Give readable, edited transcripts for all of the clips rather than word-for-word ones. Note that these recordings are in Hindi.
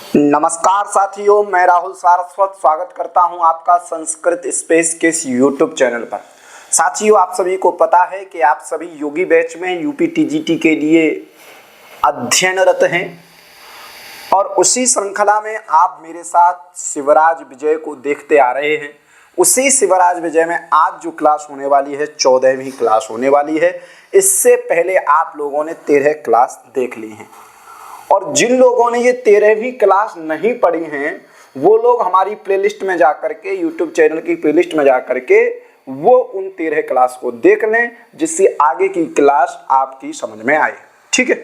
नमस्कार साथियों, मैं राहुल सारस्वत स्वागत करता हूं आपका संस्कृत स्पेस के इस यूट्यूब चैनल पर। साथियों, आप सभी को पता है कि आप सभी योगी बैच में यूपी टीजीटी के लिए अध्ययनरत हैं और उसी श्रृंखला में आप मेरे साथ शिवराज विजय को देखते आ रहे हैं। उसी शिवराज विजय में आज जो क्लास होने वाली है 14वीं क्लास होने वाली है। इससे पहले आप लोगों ने 13 क्लास देख ली हैं और जिन लोगों ने ये 13वीं क्लास नहीं पढ़ी हैं वो लोग हमारी प्लेलिस्ट में जाकर के यूट्यूब चैनल की प्लेलिस्ट में जाकर के वो उन 13 क्लास को देख लें, जिससे आगे की क्लास आपकी समझ में आए। ठीक है,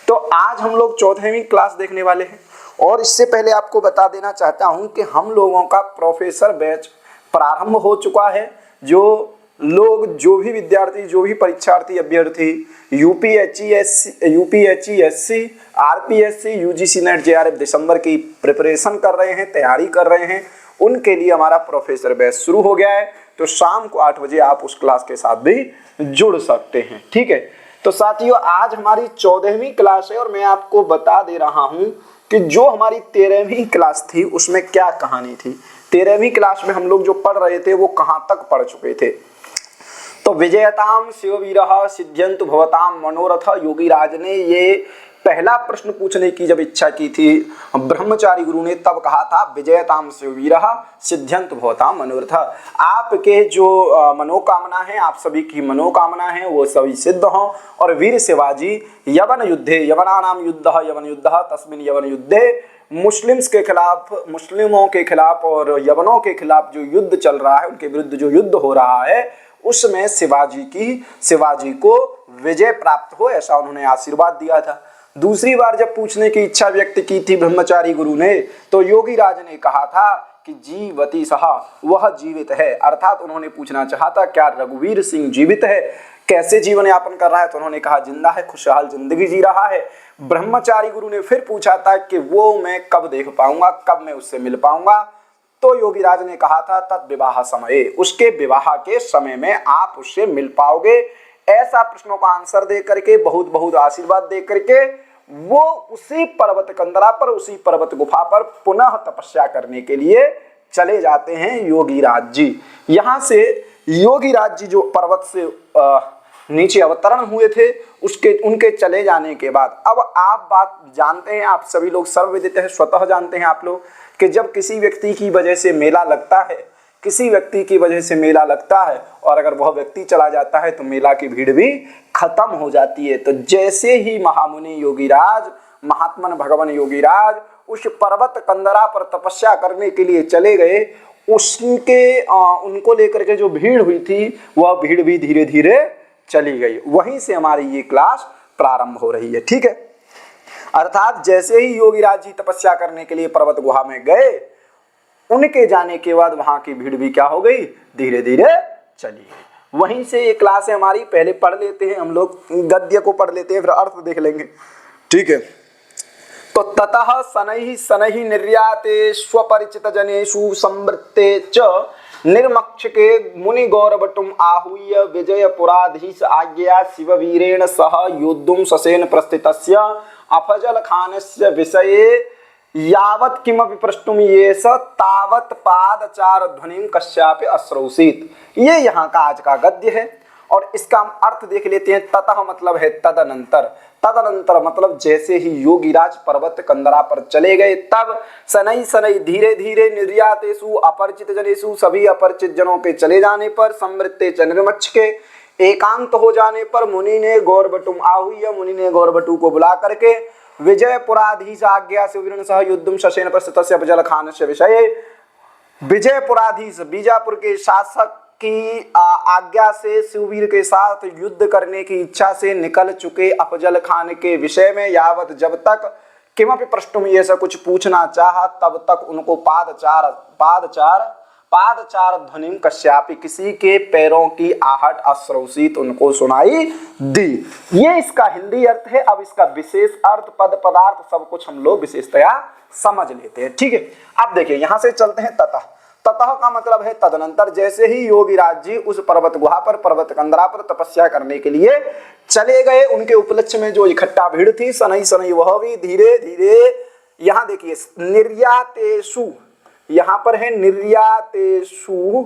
तो आज हम लोग 14वीं क्लास देखने वाले हैं और इससे पहले आपको बता देना चाहता हूं कि हम लोगों का प्रोफेसर बैच प्रारंभ हो चुका है। जो भी विद्यार्थी, जो भी परीक्षार्थी अभ्यर्थी यूपीएचईएससी, आरपीएससी, यूजीसी नेट, जेआरएफ दिसंबर की प्रिपरेशन कर रहे हैं, तैयारी कर रहे हैं, उनके लिए हमारा प्रोफेसर बैच शुरू हो गया है। तो शाम को 8 बजे आप उस क्लास के साथ भी जुड़ सकते हैं। ठीक है, तो साथियों आज हमारी 14वीं क्लास है और मैं आपको बता दे रहा हूं कि जो हमारी 13वीं क्लास थी उसमें क्या कहानी थी। 13वीं क्लास में हम लोग जो पढ़ रहे थे वो कहां तक पढ़ चुके थे। तो विजयताम शिववीरः सिद्ध्यन्तु भवताम मनोरथ, योगीराज ने ये पहला प्रश्न पूछने की जब इच्छा की थी ब्रह्मचारी गुरु ने, तब कहा था विजयताम शिववीरः सिद्ध्यन्तु भवताम मनोरथ। आपके जो मनोकामना है, आप सभी की मनोकामना है वो सभी सिद्ध हों और वीर शिवाजी यवन युद्धे, यवनानाम युद्धः यवन युद्धः तस्मिन् यवन युद्धे, मुस्लिमों के खिलाफ और यवनों के खिलाफ जो युद्ध चल रहा है, उनके विरुद्ध जो युद्ध हो रहा है उसमें शिवाजी को विजय प्राप्त हो, ऐसा उन्होंने आशीर्वाद दिया था। दूसरी बार जब पूछने की इच्छा व्यक्त की थी ब्रह्मचारी गुरु ने, तो योगीराज ने कहा था कि जीवति सह, वह जीवित है। अर्थात उन्होंने पूछना चाहा था क्या रघुवीर सिंह जीवित है, कैसे जीवन यापन कर रहा है, तो उन्होंने कहा जिंदा है, खुशहाल जिंदगी जी रहा है। ब्रह्मचारी गुरु ने फिर पूछा था कि वो मैं कब देख पाऊंगा, कब मैं उससे मिल पाऊंगा, तो योगीराज ने कहा था तत् विवाह समय, उसके विवाह के समय में आप उससे मिल पाओगे। ऐसा प्रश्नों का आंसर दे करके, बहुत बहुत आशीर्वाद दे करके वो उसी पर्वत कंदरा पर, उसी पर्वत गुफा पर पुनः तपस्या करने के लिए चले जाते हैं योगीराज जी। यहाँ से योगीराज जी जो पर्वत से नीचे अवतरण हुए थे उनके चले जाने के बाद, अब आप बात जानते हैं, आप सभी लोग सर्वविदित है, स्वतः जानते हैं आप लोग कि जब किसी व्यक्ति की वजह से मेला लगता है, किसी व्यक्ति की वजह से मेला लगता है और अगर वह व्यक्ति चला जाता है तो मेला की भीड़ भी खत्म हो जाती है। तो जैसे ही महामुनि योगीराज, महात्मन भगवान योगीराज उस पर्वत कंदरा पर तपस्या करने के लिए चले गए, उनको लेकर के जो भीड़ हुई थी वह भीड़ भी धीरे धीरे चली गई। वहीं से हमारी ये क्लास प्रारंभ हो रही है। ठीक है, अर्थात जैसे ही योगीराज जी तपस्या करने के लिए पर्वत गुहा में गए, उनके जाने के बाद वहां की भीड़ भी क्या हो गई, धीरे धीरे चली गई। वहीं से ये क्लास है हमारी। पहले पढ़ लेते हैं हम लोग, गद्य को पढ़ लेते हैं फिर अर्थ देख लेंगे। ठीक है, तो ततः शनैः शनैः निर्याते स्वपरिचित जनेषु संवृत्ते च निर्मक्षके मुनि गौरवटुम आहूय विजयपुराधीश आज्ञया शिववीरेण सह योद्धुं ससेन प्रस्थितस्य अफजल खानस्य विषये यावत् किमपि प्रष्टुम येष तावत् पादचार ध्वनिं कस्यापि अश्रौषित। ये यहाँ का आज का गद्य है और इसका हम अर्थ देख लेते हैं। ततः मतलब है तदनंतर, तदनंतर मतलब जैसे ही योगीराज पर्वत कंदरा पर चले गए, तब शनैः शनैः धीरे धीरे निर्यातेषु अपरिचित जनेषु, सभी अपरिचित जनों के चले जाने पर, संवृत्ते च निर्मक्षके, एकांत हो जाने पर, मुनि ने गौरवटुम आहूय, मुनि ने गौरवटु को बुला करके, विजयपुराधीश आज्ञा शिववीरेण सह युद्धुं ससेन प्रस्थितस्य अफजल खानस्य विषये, विजयपुराधीश बीजापुर के शासक की आज्ञा से शिववीर के साथ युद्ध करने की इच्छा से निकल चुके अफजल खान के विषय में, यावत जब तक किमपि प्रष्टुम ये सब कुछ पूछना चाहा तब तक उनको पादचार ध्वनिम कश्यापि, किसी के पैरों की आहट अश्रौषित उनको सुनाई दी। ये इसका हिंदी अर्थ है। अब इसका विशेष अर्थ, पद पदार्थ सब कुछ हम लोग विशेषतया समझ लेते हैं। ठीक है, अब देखिए यहाँ से चलते हैं ततः। ततः का मतलब है तदनंतर, जैसे ही योगीराज जी उस पर्वत गुहा पर, पर्वत कंदरा पर तपस्या करने के लिए चले गए, उनके उपलक्ष्य में जो इकट्ठा भीड़ थी शनैः शनैः वह भी धीरे धीरे यहाँ देखिए देखिए निर्यातेषु, यहाँ पर है निर्यातेषु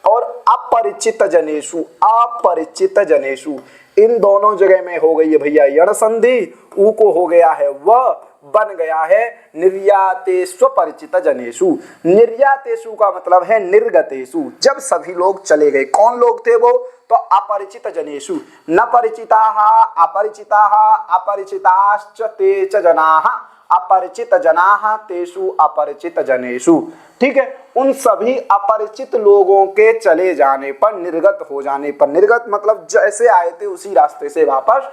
और अपरिचित जनेषु, अपरिचित जनेषु, इन दोनों जगह में हो गई है भैया यण संधि, ऊ को हो गया है वह, बन गया है निर्यातेषु परिचित जनेषु। निर्यातेषु का मतलब है निर्गतेषु, जब सभी लोग चले गए। कौन लोग थे वो? तो अपरिचित जनेषु, न परिचिताः अपरिचिताः अपरिचिताश्च ते च जनाः, अपरिचित जनाः तेषु अपरिचित जनेषु। ठीक है, उन सभी अपरिचित लोगों के चले जाने पर, निर्गत हो जाने पर, निर्गत मतलब जैसे आए थे उसी रास्ते से वापस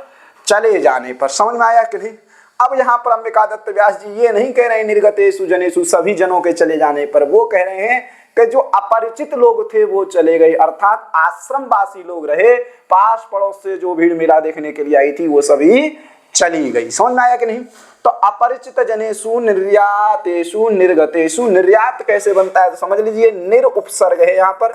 चले जाने पर। समझ में आया कि नहीं? अब यहाँ पर अंबिका दत्त व्यास जी ये नहीं कह रहे हैं निर्गतेषु जनेषु सभी जनों के चले जाने पर, वो कह रहे हैं कि जो अपरिचित लोग थे वो चले गए, अर्थात आश्रमवासी लोग रहे, पास पड़ोस से जो भीड़ मेला देखने के लिए आई थी वो सभी चली गई। समझ में आया कि नहीं? तो अपरिचित जनेषु निर्यातेषु निर्गतेषु, निर्यात कैसे बनता है तो समझ लीजिए, निर उपसर्ग है, यहाँ पर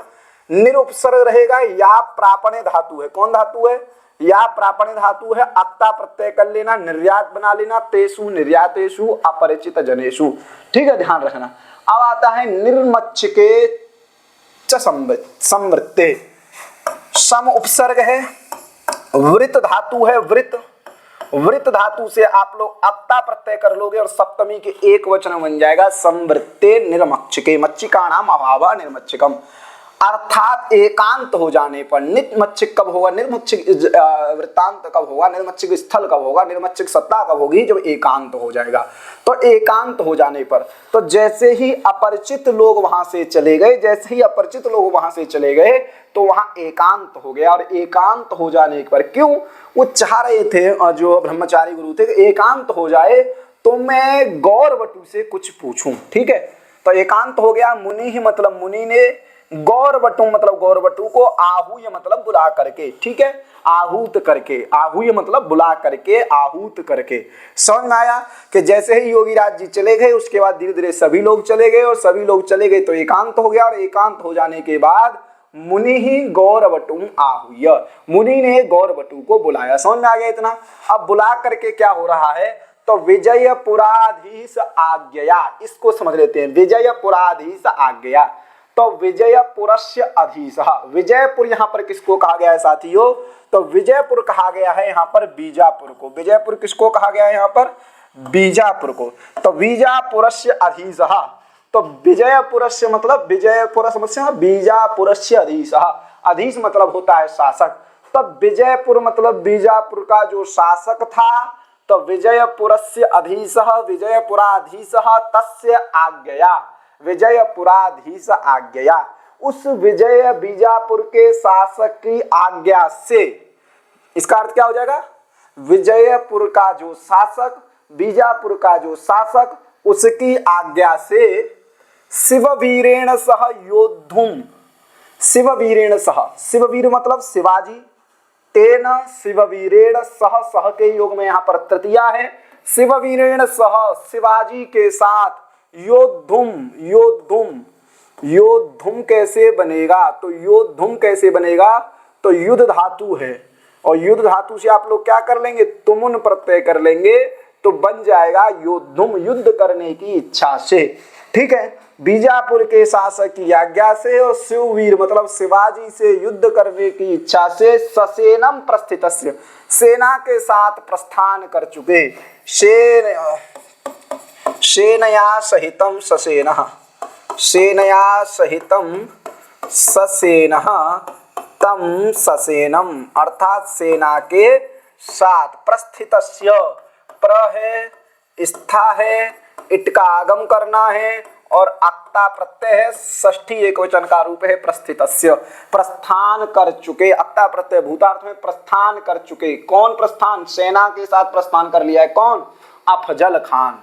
निर उपसर्ग रहेगा, या प्रापणे धातु है। कौन धातु है? या प्रापणे धातु है, अक्ता प्रत्यय कर लेना, निर्यात बना लेना, तेषु निर्यातेषु अपरिचित जनेषु। ठीक है, ध्यान रखना। अब आता है निर्मच्चिके च संवृत्ते, सम उपसर्ग है, वृत धातु है, वृत, वृत धातु से आप लोग अक्ता प्रत्यय कर लोगे और सप्तमी के एक वचन बन जाएगा संवृत्ते निर्मच्चिके, मच्चिका नाम अभाव निर्मच्चिकम, अर्थात एकांत हो जाने पर। निर्मच्चिक कब होगा? निर्मच्चिक वृत्तांत कब होगा? निर्मच्चिक स्थल कब होगा? निर्मच्चिक सत्ता कब होगी? जब एकांत हो जाएगा। तो एकांत हो जाने पर, तो जैसे ही अपरिचित लोग वहां से चले गए, जैसे ही अपरिचित लोग वहां से चले गए तो वहां एकांत हो गया। और एकांत हो जाने पर, क्यों? वो चाह रहे थे जो ब्रह्मचारी गुरु थे, एकांत हो जाए तो मैं गौरवटु से कुछ पूछूं। ठीक है, तो एकांत हो गया। मुनि ही मतलब मुनि ने, गौरवटु मतलब गौरवटु को, आहूय मतलब बुला करके। ठीक है, आहूत करके, आहूय मतलब बुला करके, आहूत करके। समझ में आया कि जैसे ही योगीराज जी चले गए उसके बाद धीरे धीरे सभी लोग चले गए, और सभी लोग चले गए तो एकांत हो गया, और एकांत हो जाने के बाद मुनि ही गौरवटु आहूय, मुनि ने गौरवटु को बुलाया। समझ में आ गया इतना? अब बुला करके क्या हो रहा है? तो विजयपुराधीश आज्ञया, इसको समझ लेते हैं। विजयपुराधीश आज्ञया, तो विजयपुरस्य अधीशः, विजयपुर यहाँ पर किसको कहा गया है साथियों? तो विजयपुर कहा गया है यहाँ पर बीजापुर को। विजयपुर किसको कहा गया है यहाँ पर? बीजापुर को। तो बीजापुरस्य अधीशः, तो विजयपुरस्य मतलब विजयपुर समस्या, बीजापुरस्य अधीशः, अधीश मतलब होता है शासक। तब विजयपुर मतलब बीजापुर का जो शासक था, तो विजयपुरस्य अधीशः विजयपुराधीशः तस्य आज्ञया, विजयपुराधीश आज्ञया, उस विजय बीजापुर के शासक की आज्ञा से। इसका अर्थ क्या हो जाएगा? विजयपुर का जो शासक, बीजापुर का जो शासक, उसकी आज्ञा से शिववीरेण सह योद्धुम, शिववीरेण सह, शिववीर मतलब शिवाजी, तेन शिववीरेण सह, सह के योग में यहाँ पर तृतीया है, शिववीरेण सह शिवाजी के साथ, योद्धुम, योद्धुम, योद्धुम कैसे बनेगा? तो योद्धुम कैसे बनेगा? तो युद्ध धातु है, और युद्ध धातु से आप लोग क्या कर लेंगे? तुमुन प्रत्यय कर लेंगे, तो बन जाएगा योद्धुम, युद्ध करने की इच्छा से। ठीक है, बीजापुर के शासक की आज्ञा से और शिववीर मतलब शिवाजी से युद्ध करने की इच्छा से, ससेनम प्रस्थितस्य, सेना के साथ प्रस्थान कर चुके, सेनया सहितं ससेनः, सेनया सहितं ससेनः तम ससेनम, अर्थात सेना के साथ, प्रस्थितस्य, प्र है, स्था है, इट का आगम करना है, और अक्ता प्रत्यय है, षष्ठी एकवचन का रूप है प्रस्थितस्य, प्रस्थान कर चुके। अक्ता प्रत्यय भूतार्थ में प्रस्थान कर चुके। कौन प्रस्थान? सेना के साथ प्रस्थान कर लिया है। कौन? अफजल खान।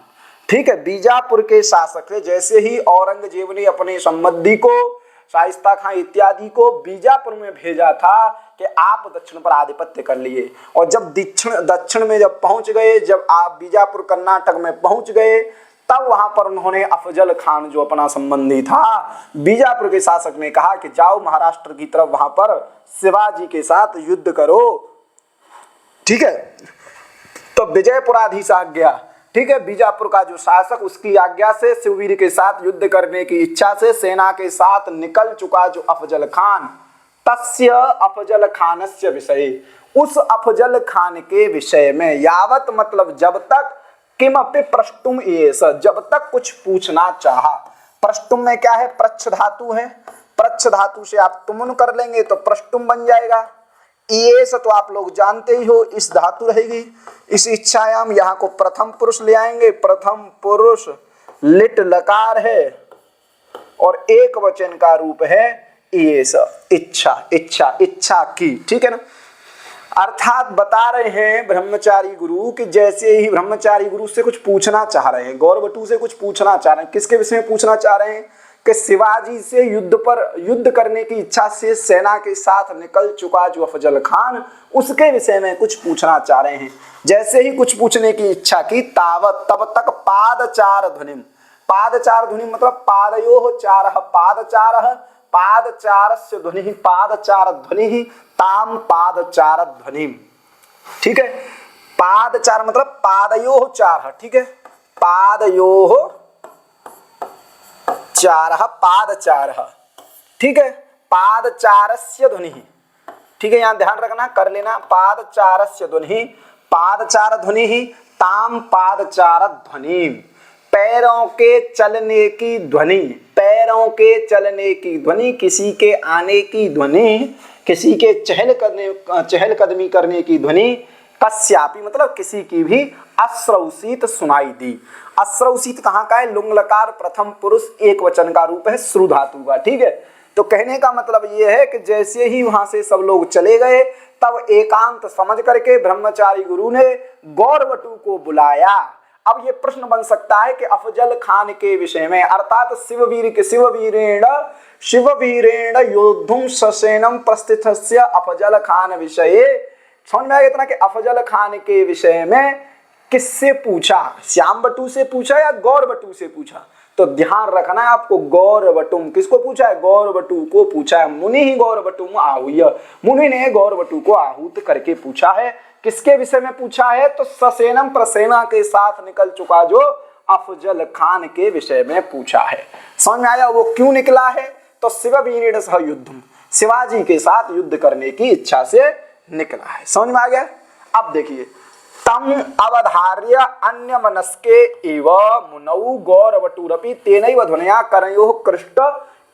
ठीक है, बीजापुर के शासक थे। जैसे ही औरंगजेब ने अपने संबंधी को, शाइस्ता खां इत्यादि को बीजापुर में भेजा था कि आप दक्षिण पर आधिपत्य कर लिए, और जब दक्षिण में जब पहुंच गए, जब आप बीजापुर कर्नाटक में पहुंच गए, तब वहां पर उन्होंने अफजल खान जो अपना संबंधी था बीजापुर के शासक ने कहा कि जाओ महाराष्ट्र की तरफ, वहां पर शिवाजी के साथ युद्ध करो। ठीक है, तो विजयपुराधीश आज्ञा, ठीक है, बीजापुर का जो शासक, उसकी आज्ञा से शिववीर के साथ युद्ध करने की इच्छा से सेना के साथ निकल चुका जो अफजल खान, तस्य अफजल खानस्य विषय, उस अफजल खान के विषय में, यावत मतलब जब तक, किमपि प्रष्टुम एष, जब तक कुछ पूछना चाहा। प्रष्टुम में क्या है, प्रच्छ धातु है, प्रच्छ धातु से आप तुमुन कर लेंगे तो प्रष्टुम बन जाएगा। एष तो आप लोग जानते ही हो, इस धातु रहेगी, इस इच्छायाम यहाँ को प्रथम पुरुष ले आएंगे, प्रथम पुरुष लिट लकार है और एक वचन का रूप है एष, इच्छा, इच्छा, इच्छा की, ठीक है ना। अर्थात बता रहे हैं ब्रह्मचारी गुरु कि जैसे ही ब्रह्मचारी गुरु से कुछ पूछना चाह रहे हैं, गौरवटू से कुछ पूछना चाह रहे हैं, किसके विषय में पूछना चाह रहे हैं कि शिवाजी से युद्ध करने की इच्छा से सेना के साथ निकल चुका जो अफजल खान, उसके विषय में कुछ पूछना चाह रहे हैं। जैसे ही कुछ पूछने की इच्छा की, तावत तब तक पादचार ध्वनिम, पादचार ध्वनि मतलब पादयोः चारः, पादचारः, पादचारस्य ध्वनि, पादचार ध्वनि, ताम पादचार ध्वनि, ठीक है। पादचार मतलब पादयोः चारः, ठीक है, पादयोः चारः, पादचारः, ठीक है, पादचारस्य ध्वनि, ठीक है, यहाँ ध्यान रखना, कर लेना, पादचारस्य ध्वनि, पादचार ध्वनि, ताम पादचार ध्वनि, पैरों के चलने की ध्वनि, पैरों के चलने की ध्वनि, किसी के आने की ध्वनि, किसी के चहलकदमी करने की ध्वनि, कस्यापि मतलब किसी की भी, अश्रौसित सुनाई दी। अश्रौसित कहाँ का है, लुंग लकार प्रथम पुरुष एक वचन का रूप है, श्रु धातु का, ठीक है। तो कहने का मतलब ये है कि जैसे ही वहां से सब लोग चले गए, तब एकांत समझ करके ब्रह्मचारी गुरु ने गौरवटू को बुलाया। अब ये प्रश्न बन सकता है कि अफजल खान के विषय में, अर्थात शिववीरेण योद्धुम ससेनम प्रस्थितस्य अफजल खान विषये, समझ में आ गया इतना कि अफजल खान के विषय में किससे पूछा, श्याम बटू से पूछा या गौर बटू से पूछा। तो ध्यान रखना है आपको, गौर बटुम किसको पूछा है, गौर बटू को पूछा है। मुनि ही गौर बटुम आहूय, मुनि ने गौर बटू को आहूत करके पूछा है। किसके विषय में पूछा है, तो ससेनम प्रसेना के साथ निकल चुका जो अफजल खान के विषय में पूछा है। समझ में आया वो क्यों निकला है, तो शिववीरेण सह युद्धम, शिवाजी के साथ युद्ध करने की इच्छा से निकला है। समझ में आ गया। अब देखिए, तम अवधार्य अन्य मनस्के इव मुनौ गौरवटुरपि तेनैव ध्वनया करयोः कृष्ट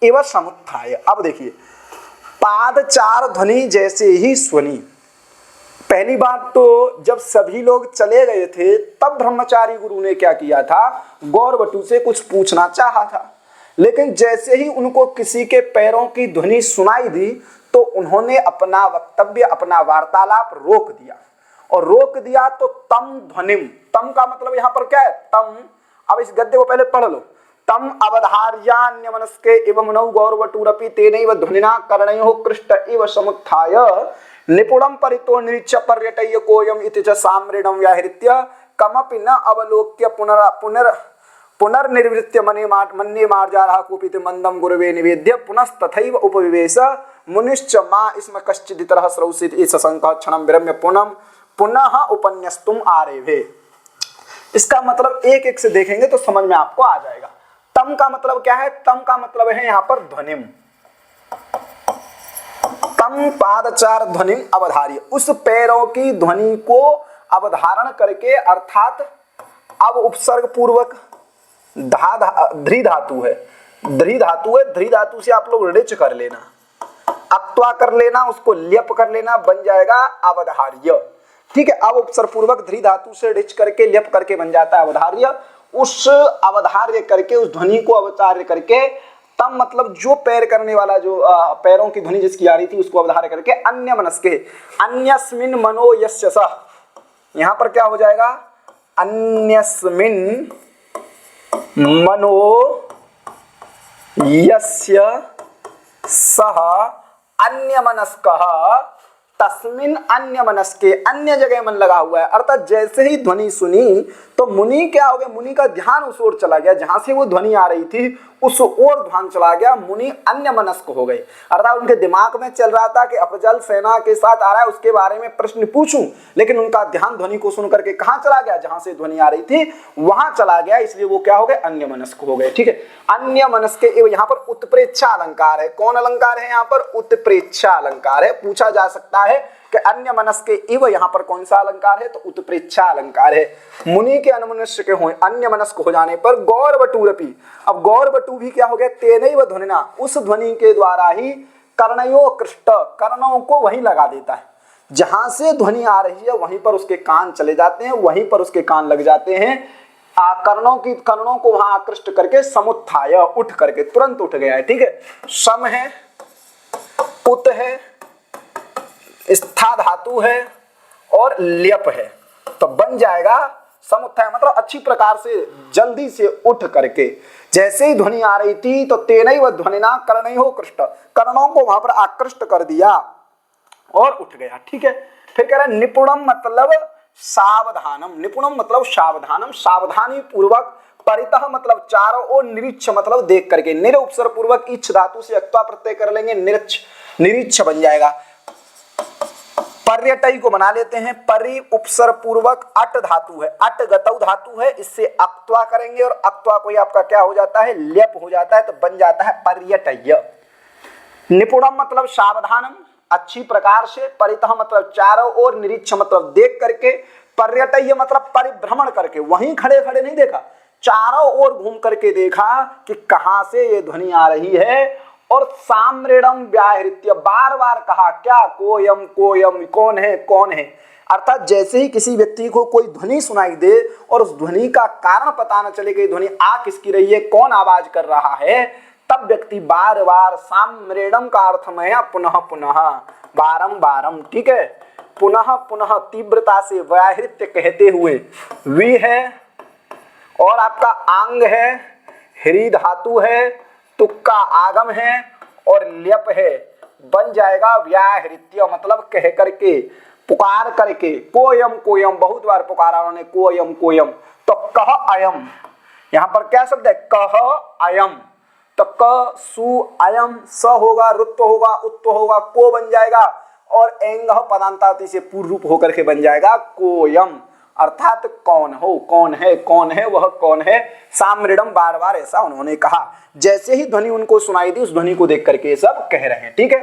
इव समुत्थाय। अब देखिए, पादचार ध्वनि जैसे ही सुनी, पहली बात तो जब सभी लोग चले गए थे तब ब्रह्मचारी गुरु ने क्या किया था, गौरवटू से कुछ पूछना चाहा था, लेकिन जैसे ही उनको किसी के पैरों की ध्वनि सुनाई दी तो उन्होंने अपना वक्तव्य, अपना वार्तालाप रोक दिया। और रोक दिया तो तम ध्वनिम, तम का मतलब यहाँ पर क्या है, तम। अब इस गद्य को पहले पढ़ लो। तम अवधार्यान्यमनस्के इव मुनौ गौरवटुरपि तेनैव ध्वनिना कर्णयोः कृष्ट इव समुत्थाय निपुणं परितो निरीच्य पर्यटय्य कोयम इति च साम्रेणं व्याहृत्य कमपि न अवलोक्य पुनर्निर्वृत्य मन्ये मार्जारः कूपित मंदं गुरुवे निवेद्य पुनस्तथैव उपविवेश मुनिश्च मा स्म कश्चिदितरः श्रौसित इस शंकः क्षणं विरम्य पुनः उपन्यस्तुम आरेभे। इसका मतलब एक एक से देखेंगे तो समझ में आपको आ जाएगा। तम का मतलब क्या है, तम का मतलब है यहाँ पर ध्वनिम, तम पादचार ध्वनिम अवधार्य, उस पैरों की ध्वनि को अवधारण करके, अर्थात अब उपसर्ग पूर्वक ध्री धातु है, ध्री धातु है, ध्री धातु से आप लोग ऋच कर लेना, अक्त्वा कर लेना, उसको ल्यप कर लेना, बन जाएगा अवधार्य। ठीक है, अब उपसर्ग पूर्वक ध्री धातु से ऋच करके ल्यप करके बन जाता है अवधार्य। उस अवधार्य करके, उस ध्वनि को अवधार्य करके, तम मतलब जो पैर करने वाला, जो पैरों की ध्वनि जिसकी आ रही थी उसको अवधार्य करके, अन्य मनस्के अन्यस्मिन मनो यस्य सह, यहां पर क्या हो जाएगा, अन्यस्मिन मनो यस्य सह अन्यमनस्कः तस्मिन अन्य मनस्के, अन्य जगह मन लगा हुआ है। अर्थात जैसे ही ध्वनि सुनी तो मुनि क्या हो गया, मुनि का ध्यान उस ओर चला गया, जहां से वो ध्वनि आ रही थी उस ओर ध्यान चला गया, मुनि अन्य मनस्क हो गए। अर्थात उनके दिमाग में चल रहा था कि अफजल सेना के साथ आ रहा है, उसके बारे में प्रश्न पूछूं, लेकिन उनका ध्यान ध्वनि को सुन करके कहां चला गया, जहां से ध्वनि आ रही थी वहां चला गया, इसलिए वो क्या हो गए, अन्य मनस्क हो गए। ठीक है, अन्य मनस्क यहाँ पर उत्प्रेक्षा अलंकार है। कौन अलंकार है यहाँ पर, उत्प्रेक्षा अलंकार है। पूछा जा सकता है कि अन्य मनस्क इव यहाँ पर कौन सा अलंकार है, तो उत्प्रेक्षा अलंकार है। मुनि के अन्यमनस्क के हो, अन्य मनस्क हो जाने पर गौर बटूरपी, अब गौर बटू भी क्या हो गया, तेनैव ध्वनिना, उस ध्वनि के द्वारा ही कर्णयो कृष्ट, कर्णों को वहीं लगा देता है, जहां से ध्वनि आ रही है वहीं पर उसके कान चले जाते हैं, वहीं पर उसके कान लग जाते हैं। कर्णों को वहां आकृष्ट करके समुत्थाय, उठ करके, तुरंत उठ गया है। ठीक है, सम है, उत है, स्था धातु है और ल्यप है, तो बन जाएगा समुत्थाय, मतलब अच्छी प्रकार से जल्दी से उठ करके। जैसे ही ध्वनि आ रही थी तो तेनैव ध्वनिना कर्णयो कृष्ट, कर्णों को वहां पर आकृष्ट कर दिया और उठ गया। ठीक है, फिर कह रहा है निपुणम मतलब सावधानम, निपुणम मतलब सावधानम, सावधानी पूर्वक, परितः मतलब चारों ओर, निरीक्ष मतलब देख करके, निर उपसर्ग पूर्वक इच्छ धातु से अक्त्वा प्रत्यय कर लेंगे, निरीक्ष, निरीक्ष बन जाएगा। पर्यटई को बना लेते हैं, परि उपसर्ग पूर्वक अट धातु है, अट गतौ धातु है, इससे अक्त्वा करेंगे और अक्त्वा कोई आपका क्या हो जाता है, ल्यप हो जाता है, तो बन जाता है पर्यटय। निपुणम मतलब सावधानम, अच्छी प्रकार से, परितः मतलब चारों ओर, निरीक्ष मतलब देख करके, पर्यटय मतलब परिभ्रमण करके, वहीं खड़े खड़े नहीं देखा, चारों ओर घूम करके देखा कि कहां से ये ध्वनि आ रही है, और साम्रेणम व्याहृत्य, बार बार कहा क्या, कोयम कोयम, कौन है कौन है। अर्थात जैसे ही किसी व्यक्ति को कोई ध्वनि सुनाई दे और उस ध्वनि का कारण पता न चले कि ध्वनि आ किसकी रही है, कौन आवाज कर रहा है, तब व्यक्ति बार बार, साम्रेणम का अर्थ में है पुनः पुनः, बारंबारम। ठीक है, पुनः पुनः तीव्रता से, व्याहृत्य कहते हुए, वी है और आपका आंग है, ह्री धातु है, तुक्का आगम है और ल्यप है, बन जाएगा व्याहृत्य मतलब कह करके, पुकार करके। कोयम कोयम, बहुत बार पुकारा उन्होंने, कोयम कोयम, तो कह अयम, यहां पर क्या शब्द है, कह अयम, तो क सु अयम, स होगा, रुत्व होगा, उत्व होगा, को बन जाएगा, और एंग पदांताति से पूर्व रूप होकर के बन जाएगा कोयम, अर्थात कौन हो, कौन है वह कौन है। साम्रिडम, बार बार ऐसा उन्होंने कहा, जैसे ही ध्वनि उनको सुनाई दी उस ध्वनि को देख करके ये सब कह रहे हैं। ठीक है,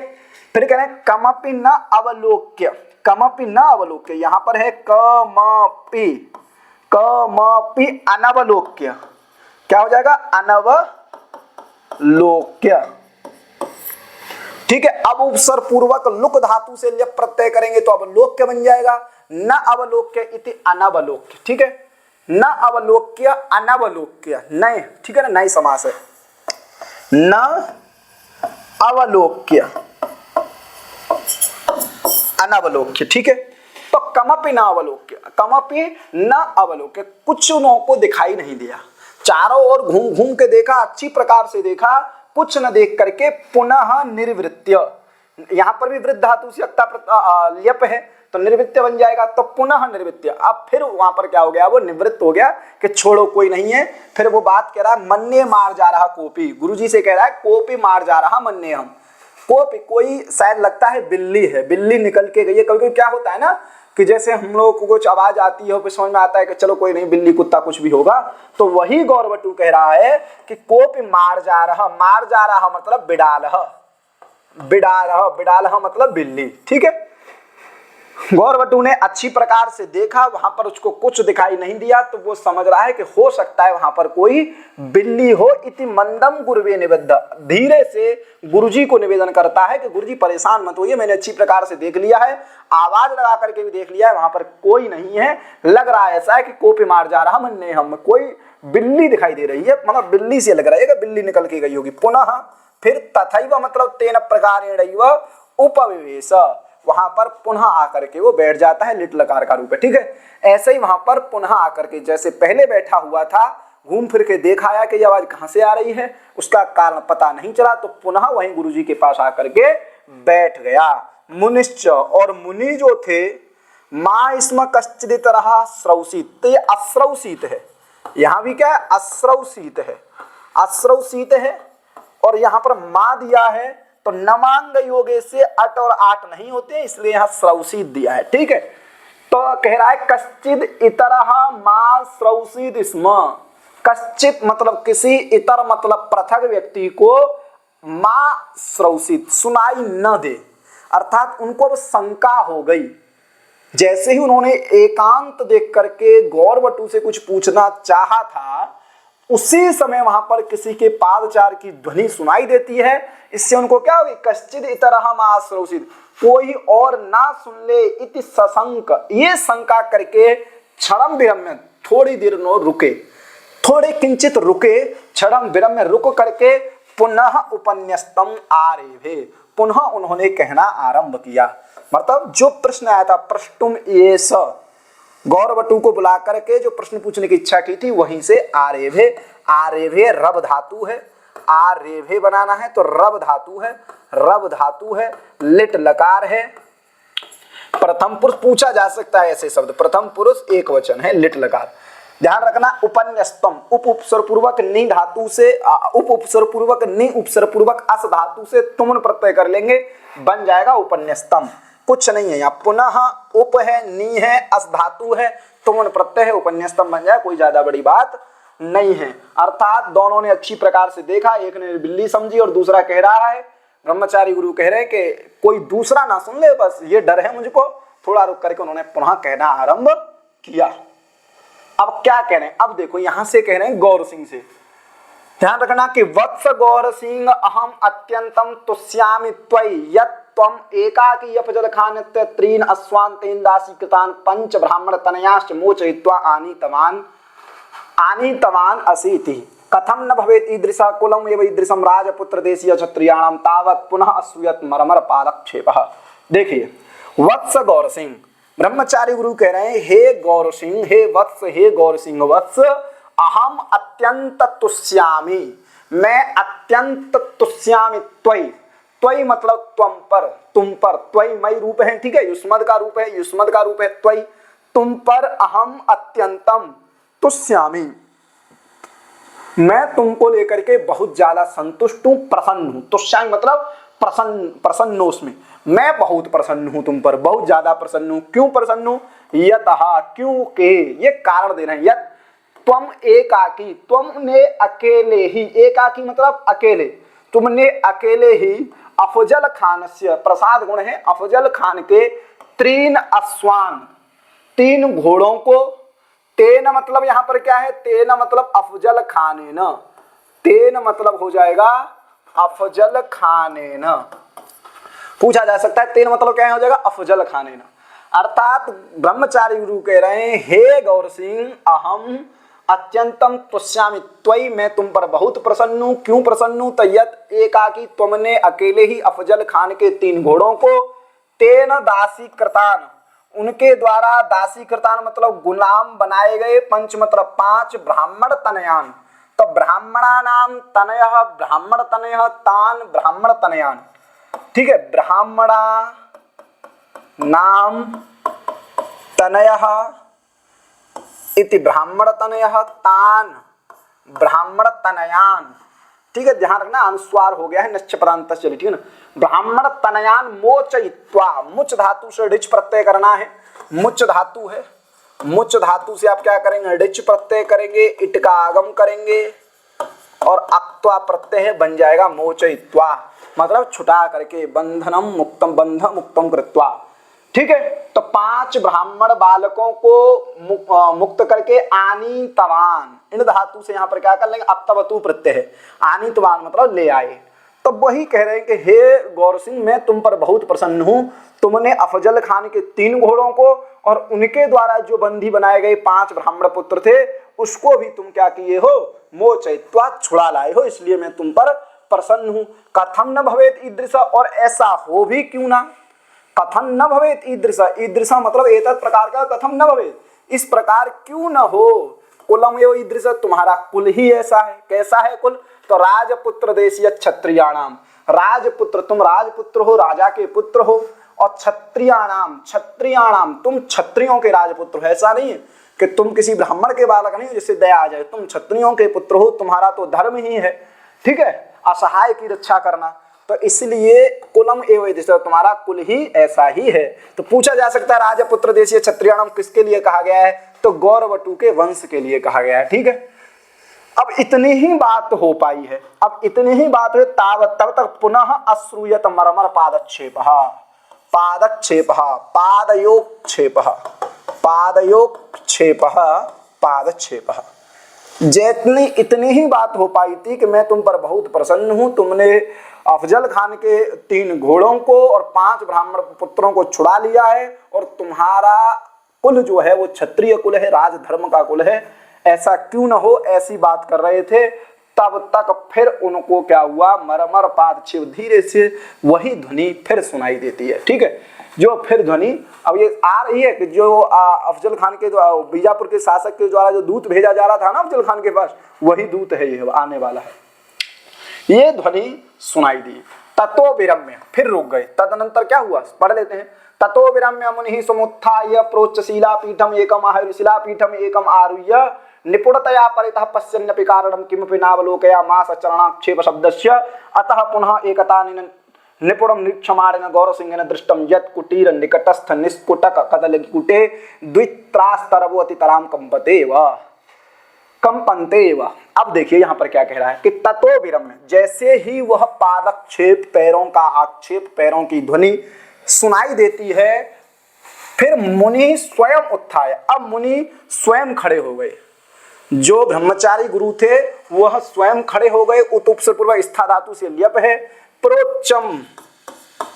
फिर कह रहे हैं कमपि न अवलोक्य, कमपि न अवलोक्य, यहां पर है कमपि, कमपि अनवलोक्य, क्या हो जाएगा, अनवलोक्य। ठीक है, अब उपसर्ग पूर्वक लुक धातु से ल्यप प्रत्यय करेंगे तो अवलोक्य बन जाएगा, न अवलोक्य इति अनवलोक्य। ठीक है, न अवलोक्य अनवलोक्य, नए, ठीक है ना, नई समास है, न अवलोक्य अनवलोक्य। ठीक है, तो कमपि न अवलोक्य, कमपि न अवलोक्य, कुछ को दिखाई नहीं दिया, चारों ओर घूम घूम के देखा, अच्छी प्रकार से देखा, कुछ न देख करके पुनः निर्वृत्य, यहां पर भी वृद्ध धातु से ल्यप है तो निर्वृत्य बन जाएगा, तो पुनः निर्वृत्य। अब फिर वहां पर क्या हो गया, वो निवृत्त हो गया कि छोड़ो कोई नहीं है। फिर वो बात कह रहा है मन्ने मार जा रहा कोपी, गुरुजी से कह रहा है कोपी मार जा रहा मन्ने हम, कोपी कोई शायद लगता है बिल्ली है, बिल्ली निकल के गई है। कभी कभी क्या होता है ना कि जैसे हम लोग को कुछ आवाज आती है, फिर समझ में आता है कि चलो कोई नहीं, बिल्ली कुत्ता कुछ भी होगा, तो वही गौरवटू कह रहा है कि कोपी मार जा रहा, मार जा रहा मतलब बिडाल, बिडाल, बिडाल मतलब बिल्ली। ठीक है, गौरवटू ने अच्छी प्रकार से देखा, वहां पर उसको कुछ दिखाई नहीं दिया, तो वो समझ रहा है कि हो सकता है वहां पर कोई बिल्ली हो। इति मंदम गुरुवे निवेद्य, धीरे से गुरुजी को निवेदन करता है कि गुरुजी परेशान मत होइए, मैंने अच्छी प्रकार से देख लिया है, आवाज लगा करके भी देख लिया है, वहां पर कोई नहीं है, लग रहा है ऐसा है कि कोपी मार जा रहा मन्ने हम, कोई बिल्ली दिखाई दे रही है, मतलब बिल्ली से लग रहा है कि बिल्ली निकल के गई होगी। पुनः फिर तथैव मतलब तेन प्रकारेणैव उपविवेश, वहां पर पुनः आकर के वो बैठ जाता है, लिट लकार का रूप है। ठीक है, ऐसे ही वहां पर पुनः आकर के जैसे पहले बैठा हुआ था, घूम फिर के देखा आया कि ये आवाज कहां से आ रही है, उसका कारण पता नहीं चला, तो पुनः वहीं गुरुजी के पास आकर के बैठ गया। मुनिश्च, और मुनि जो थे, माँ इसमें कश्चिदित रहा श्रौसित, तो ये अश्रौसित है। यहां भी क्या है, अश्रौसित है, अश्रौसित है। और यहां पर माँ दिया है तो नमांग योगे से अट और आट नहीं होते, इसलिए यहां श्रौसित दिया है। ठीक है, तो कह रहा है कश्चिद इतरः माँ श्रौसित स्म। कश्चित मतलब किसी, इतर मतलब पृथक व्यक्ति को, माँ श्रौसित सुनाई न दे, अर्थात उनको अब शंका हो गई। जैसे ही उन्होंने एकांत देख करके गौरवटु से कुछ पूछना चाहा था, उसी समय वहां पर किसी के पादचार की ध्वनि सुनाई देती है। इससे उनको क्या होगी, कश्चिद इतरः माँ श्रौसित, कोई और ना सुन ले, इति सशंक, ये शंका करके क्षणम विरम्य, थोड़ी देर नो रुके, थोड़े किंचित रुके, क्षणम विरम्य रुक करके पुनः उपन्यस्तम आरेभे, पुनः उन्होंने कहना आरंभ किया। मतलब जो प्रश्न आया था, प्रष्टुम एष, गौरवटु को बुला करके जो प्रश्न पूछने की इच्छा की थी, वहीं से आरेभे, आरेभे रब धातु है, आरेभे बनाना है तो रब धातु है, रब धातु है, लिट लकार है, प्रथम पुरुष पूछा जा सकता है ऐसे शब्द, प्रथम पुरुष एक वचन है, लिट लकार। ध्यान रखना, उपन्यस्तम, उप उपसर्ग पूर्वक नि धातु से, उप उपसर्ग पूर्वक नि उपसर्ग पूर्वक अस धातु से तुमन प्रत्यय कर लेंगे, बन जाएगा उपन्यस्तम। कुछ नहीं है यहाँ, पुनः उप है, नी है, अस धातु है, तुमन प्रत्यय है, उपन्यस्तम बन जाए, कोई ज्यादा बड़ी बात नहीं है। अर्थात दोनों ने अच्छी प्रकार से देखा, एक ने बिल्ली समझी और दूसरा कह रहा है, ब्रह्मचारी गुरु कह रहे हैं कि कोई दूसरा ना सुन ले, बस ये डर है मुझको। थोड़ा रुक करके उन्होंने पुनः कहना आरंभ किया। अब क्या कह रहे हैं, अब देखो यहां से कह रहे हैं गौर सिंह से, ध्यान रखना कि वत्स गौर सिंह अहम अत्यंतम तुष्यामि त्वयि यत् त्वम एकाकी अपजल खानित्य त्रीन अश्वान तेन दासी कृतान पंच ब्राह्मण तनयाश्च मोचयित्वा आनीतवान असीति कथम न भवेत् ईदृशः कुलम एव ईदृशं राजपुत्र देशीय क्षत्रियाणाम तावत् पुनः असूयत मरमर पालक्षेपः। देखिए, वत्स गौर सिंह, ब्रह्मचारी गुरु कह रहे हैं, हे गौर सिंह, हे वत्स, हे गौर सिंह वत्स, अहम अत्यंत तुष्यामि, मैं अत्यंत तुष्यामि त्वयि, त्वयि मतलब तुम पर, तुम पर, त्वयि मई रूप है, ठीक है, युष्मद का रूप है, युष्मद का रूप है त्वयि, तुम पर अहम अत्यंतम तुष्यामि, मैं तुमको लेकर के बहुत ज्यादा संतुष्ट हूं, प्रसन्न हूं। तुष्यामि मतलब प्रसन्न, प्रसन्नोस्मि, मैं बहुत प्रसन्न हूं तुम पर, बहुत ज्यादा प्रसन्न हूं। क्यों प्रसन्न हूं, यतः, क्योंकि, ये कारण दे रहे हैं, यत त्वम एकाकी, तुमने अकेले ही, एकाकी मतलब अकेले, तुमने अकेले ही अफजल खान से, प्रसाद गुण है अफजल खान के, तीन अश्वान, तीन घोड़ों को, तेन मतलब यहां पर क्या है, तेन मतलब अफजल खाने न, तेन मतलब हो जाएगा अफजल खाने न, पूछा जा सकता है तेन मतलब क्या हो जाएगा, अफजल खाने न। अर्थात ब्रह्मचारी गुरु कह रहे हैं, हे गौर सिंह अहम अत्यंतम तुष्यामि त्वयि, मैं तुम पर बहुत प्रसन्न हूं। क्यों प्रसन्न हूं, तयत एकाकी, तुमने अकेले ही अफजल खान के तीन घोड़ों को, तेन दासी कृतान, उनके द्वारा दासी कृतान मतलब गुलाम बनाए गए, पंच मतलब पांच, ब्राह्मण तनयान, तो ब्राह्मणा नाम तनयः, ब्राह्मण तनयः तान ब्राह्मण तनयान, ठीक है, ब्राह्मणा नाम तनयः इति ब्राह्मण तनयः तान ब्राह्मण तनयान, ठीक है, ध्यान रखना अनुस्वार हो गया है नश्च प्रांत चली, ठीक है ना, ब्राह्मण तनयान मोचयित्वा, मुच धातु से ऋच प्रत्यय करना है, मुच धातु है, मुच धातु से आप क्या करेंगे, ऋच प्रत्यय करेंगे, इट का आगम करेंगे और अक्त्वा प्रत्यय है, बन जाएगा मोचयित्वा, मतलब छुटा करके, बंधनम मुक्तम, बंध मुक्तम कृत्वा, ठीक है। तो पांच ब्राह्मण बालकों को मुक्त करके आनीतवान, इन धातु से यहाँ पर क्या कर लेंगे, अक्तवतु प्रत्यय है, आनीतवान मतलब ले आए। तो वही कह रहे हैं कि हे गौर सिंह, मैं तुम पर बहुत प्रसन्न हूं, तुमने अफजल खान के तीन घोड़ों को और उनके द्वारा जो बंदी बनाए गए पांच ब्राह्मण पुत्र थे, उसको भी तुम क्या किए हो, मोचयित्वा छुड़ा लाए हो, इसलिए मैं तुम पर प्रसन्न हूं। कथम न भवेत ईदृश, और ऐसा हो भी क्यों ना, कथम न भवेत ईदृश, ईदृश मतलब एतत् प्रकार का, कथम न भवेत, इस प्रकार क्यों न हो, कुलम एव ईदृश, तुम्हारा कुल ही ऐसा है। कैसा है कुल, तो राजपुत्र देशीय क्षत्रियाणाम, राजपुत्र, तुम राजपुत्र हो, राजा के पुत्र हो, और क्षत्रियाणाम तुम क्षत्रियों के राजपुत्र हो। ऐसा नहीं है कि तुम किसी ब्राह्मण के बालक नहीं हो जिससे दया आ जाए, तुम क्षत्रियों के पुत्र हो, तुम्हारा तो धर्म ही है, ठीक है, असहाय की रक्षा करना। तो इसलिए कुलम एवं एतस्य, तुम्हारा कुल ही ऐसा ही है। तो पूछा जा सकता है राजपुत्र देशीय क्षत्रियाणाम किसके लिए कहा गया है, तो गौरवटु के वंश के लिए कहा गया है, ठीक है। अब इतनी ही बात हो पाई है, अब इतनी ही बात है, तब तक पुनः अश्रूयत मर्मर पादक्षेपः, पादक्षेपः। जितनी इतनी ही बात हो पाई थी कि मैं तुम पर बहुत प्रसन्न हूं, तुमने अफजल खान के 3 घोड़ों को और 5 ब्राह्मण पुत्रों को छुड़ा लिया है, और तुम्हारा कुल जो है वो क्षत्रिय कुल है, राजधर्म का कुल है, ऐसा क्यों न हो, ऐसी बात कर रहे थे। तब तक फिर उनको क्या हुआ, मरमर पादक्षेप, धीरे से वही ध्वनि फिर सुनाई देती है, ठीक है। जो फिर ध्वनि अब ये आ रही है कि जो अफजल खान के बीजापुर के शासक के द्वारा जो दूत भेजा जा रहा था ना अफजल खान के पास, वही दूत है ये आने वाला है। ये ध्वनि सुनाई दी। ततो विरम्य, फिर रुक गए। तदनंतर क्या हुआ, पढ़ लेते हैं। ततो विरम्य मुनिः समुत्थाय प्रोच्च शिलापीठम एकम आह, शिलापीठम एकम आरुह्य निपुणतया परितः पश्यन्नपि कारणं किमपि नावलोकयामास चरणाक्षेप शब्दस्य। अतः पुनः एकतानेन निपुणं निरीक्षमाणेन गौरसिंहेन दृष्टं यत् कुटीर निकटस्थ निष्कुटक कदलीकुटे द्वित्रास्तरवोऽतितरां कंपन्ते व। अब देखिए यहाँ पर क्या कह रहा है कि ततो विरम्य, जैसे ही वह पादक्षेप, पैरों का आक्षेप, पैरों की ध्वनि सुनाई देती है, फिर मुनि स्वयं उत्थाय, अब मुनि स्वयं खड़े हो गए। जो ब्रह्मचारी गुरु थे वह स्वयं खड़े हो गए। उत्तुपसर्ग पूर्व स्था धातु से ल्यप है। प्रोच्चम,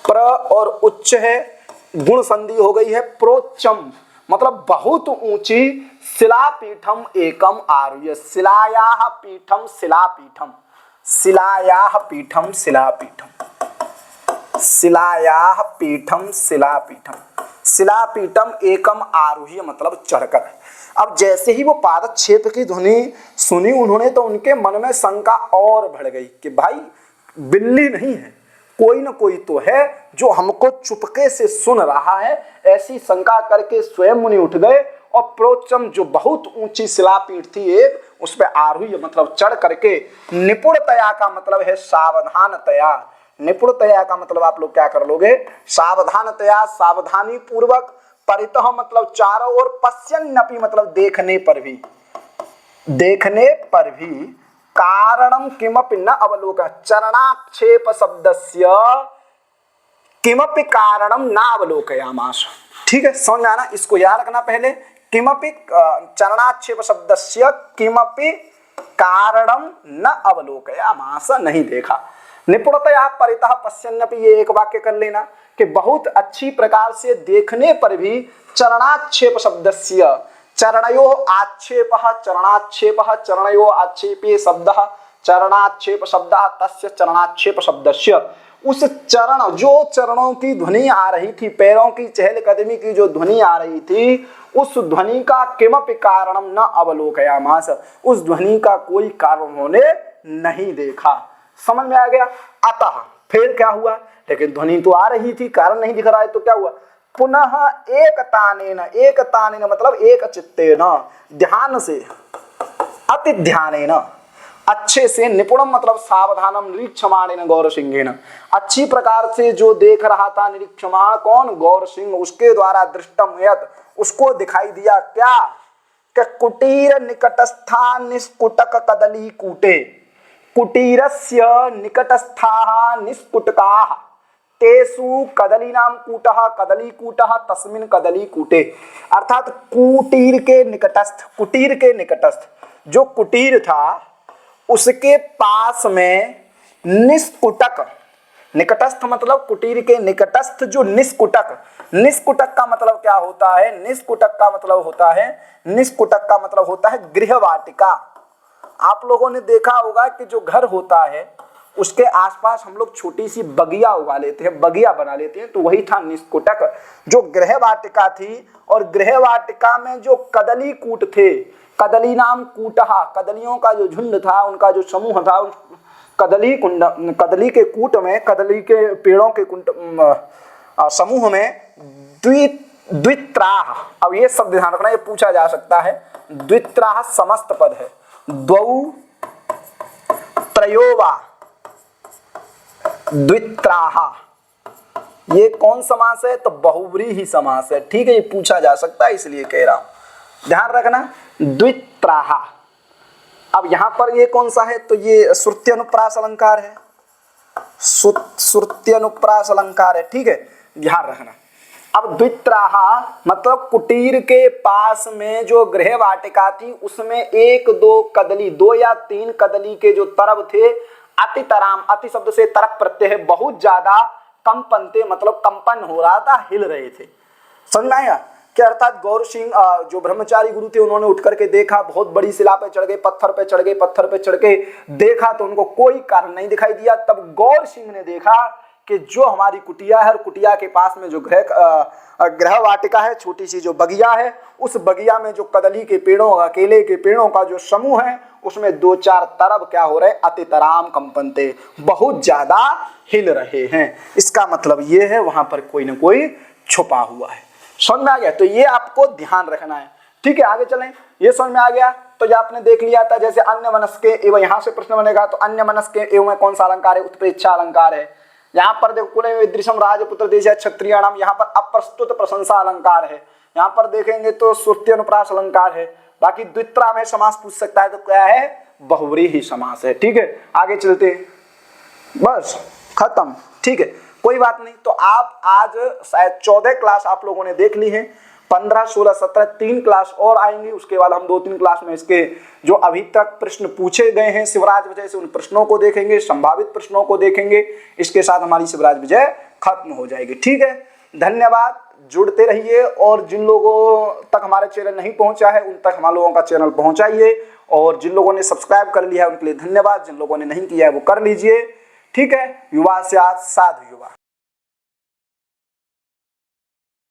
प्र और उच्च है, गुण संधि हो गई है। प्रोच्चम मतलब बहुत ऊंची। शिलापीठम एकम आरुह्य, शिलायाः पीठम शिलापीठम, शिलायाः पीठम शिलापीठम, शिलायाः पीठम शिलापीठम, शिलापीठम एकम आरुह्य मतलब चढ़कर। अब जैसे ही वो पादक्षेप की ध्वनि सुनी उन्होंने, तो उनके मन में शंका और बढ़ गई कि भाई बिल्ली नहीं है, कोई न कोई तो है जो हमको चुपके से सुन रहा है। ऐसी शंका करके स्वयं मुनि उठ गए और प्रोच्चम, जो बहुत ऊंची शिलापीठ थी एक, उस पर आरुह्य मतलब चढ़ करके, निपुणतया का मतलब है सावधानतया, निपुणतया का मतलब आप लोग क्या कर लोगे, सावधानतया, सावधानी पूर्वक, परितः मतलब चारों ओर, पश्यन्नपि मतलब देखने पर भी, देखने पर भी, कारणम किमपि न अवलोकन, चरणाक्षेप शब्दस्य किमपि कारणम न अवलोकयामास। ठीक है, समझ में आना, इसको याद रखना पहले। किमपि चरणाक्षेप शब्दस्य किमपि कारणम न अवलोकयामास, नहीं देखा। निपुणतया परितः पश्यन्नपि, ये एक वाक्य कर लेना कि बहुत अच्छी प्रकार से देखने पर भी, चरणाक्षेप शब्दस्य, चरणयो आक्षेपः, चरणाक्षेपः, चरणयो आक्षेपे शब्दः, चरणाक्षेप शब्दः तस्य चरणाक्षेप शब्दस्य, उस चरण, जो चरणों की ध्वनि आ रही थी, पैरों की चहलकदमी की जो ध्वनि आ रही थी, उस ध्वनि का किमपि कारणम न अवलोकयामास, उस ध्वनि का कोई कारण उन्होंने नहीं देखा। समझ में आ गया। अतः फिर क्या हुआ, लेकिन ध्वनि तो आ रही थी, कारण नहीं दिख रहा है, तो क्या हुआ, पुनः एकतानेन, एकतानेन मतलब एक चित्तेन, ध्यान से, अति ध्यानेन, अच्छे से, निपुणम मतलब सावधानम, निरीक्षमाणेन गौरसिंहेन, अच्छी प्रकार से जो देख रहा था, निरीक्षमाण कौन, गौरसिंह, उसके द्वारा दृष्टम यत्, उसको दिखाई दिया क्या, कि कुटीर निकटस्था निष्कुटक कदली कूटे, कुटीरस्य निकटस्थाः निष्कुटकाः तेषु कदलीनां कूटः, कदली कूटः तस्मिन् कदली कूटे, अर्थात कुटीर के निकटस्थ, कुटीर के निकटस्थ जो कुटीर था उसके पास में निष्कुटक, निकटस्थ मतलब कुटीर के निकटस्थ जो निष्कुटक, निष्कुटक का मतलब क्या होता है, निष्कुटक का मतलब होता है, निष्कुटक का मतलब होता है गृहवाटिका। आप लोगों ने देखा होगा कि जो घर होता है उसके आसपास हम लोग छोटी सी बगिया उगा लेते हैं, बगिया बना लेते हैं, तो वही था निष्कुटक, जो गृहवाटिका थी। और गृहवाटिका में जो कदली कूट थे, कदली नाम कूटहा, कदलियों का जो झुंड था, उनका जो समूह था, कदली कुंड, कदली के कूट में, कदली के पेड़ों के समूह में द्वित्राः, अब ये शब्द ध्यान रखना, ये पूछा जा सकता है। द्वित्राः समस्त पद है, द्वौ त्रयो वा द्वित्राः, ये कौन समास है? तो बहुव्रीहि समास है। ठीक है, ये पूछा जा सकता है इसलिए कह रहा हूं, ध्यान रखना। द्वित्राः, अब यहां पर ये कौन सा है? तो ये श्रुति अनुप्रास अलंकार है, श्रुति अनुप्रास अलंकार है। ठीक है, ध्यान रखना। अब द्वित्राः मतलब कुटीर के पास में जो गृह वाटिका थी उसमें एक दो कदली, 2 या 3 कदली के जो तरब थे, अतितराम, अति शब्द से तरफ प्रत्यय है, बहुत ज्यादा कंपनते मतलब कंपन हो रहा था, हिल रहे थे। समझ में आया क्या? अर्थात गौर सिंह जो ब्रह्मचारी गुरु थे उन्होंने उठ करके देखा, बहुत बड़ी शिला पे चढ़ गए, पत्थर पे चढ़ गए, पत्थर पे चढ़ के देखा तो उनको कोई कारण नहीं दिखाई दिया। तब गौर सिंह ने देखा कि जो हमारी कुटिया है, कुटिया के पास में जो गृह वाटिका है, छोटी सी जो बगिया है, उस बगिया में जो कदली के पेड़ों, केले के पेड़ों का जो समूह है उसमें 2-4 तरब क्या हो रहे? अतितराम कंपनते, बहुत ज्यादा हिल रहे हैं। इसका मतलब ये है वहां पर कोई ना कोई छुपा हुआ है। समझ में आ गया? तो ये आपको ध्यान रखना है। ठीक है, आगे चलें। ये समझ में आ गया? तो ये आपने देख लिया था, जैसे अन्य मनस्के एवं, यहां से प्रश्न बनेगा तो अन्य मनस्के एवं में कौन सा अलंकार है? उत्प्रेक्षा अलंकार है। यहाँ पर देखो कुले विदृशम राजपुत्र देश क्षत्रियाणाम, यहाँ पर अप्रस्तुत प्रशंसा अलंकार है। यहाँ पर देखेंगे तो श्रुति अनुप्रास अलंकार है। बाकी द्वित्रा में समास पूछ सकता है तो क्या है? बहुव्रीहि समास है। ठीक है, आगे चलते हैं, बस खत्म। ठीक है, कोई बात नहीं। तो आप आज शायद 14 क्लास आप लोगों ने देख ली है, 15, 16, 17 3 क्लास और आएंगी। उसके बाद हम 2-3 क्लास में इसके जो अभी तक प्रश्न पूछे गए हैं शिवराज विजय से, उन प्रश्नों को देखेंगे, संभावित प्रश्नों को देखेंगे। इसके साथ हमारी शिवराज विजय खत्म हो जाएगी। ठीक है, धन्यवाद, जुड़ते रहिए। और जिन लोगों तक हमारे चैनल नहीं पहुंचा है उन तक हमारे लोगों का चैनल पहुंचाइए। और जिन लोगों ने सब्सक्राइब कर लिया है उनके लिए धन्यवाद, जिन लोगों ने नहीं किया है वो कर लीजिए। ठीक है, युवा से आज साधु युवा।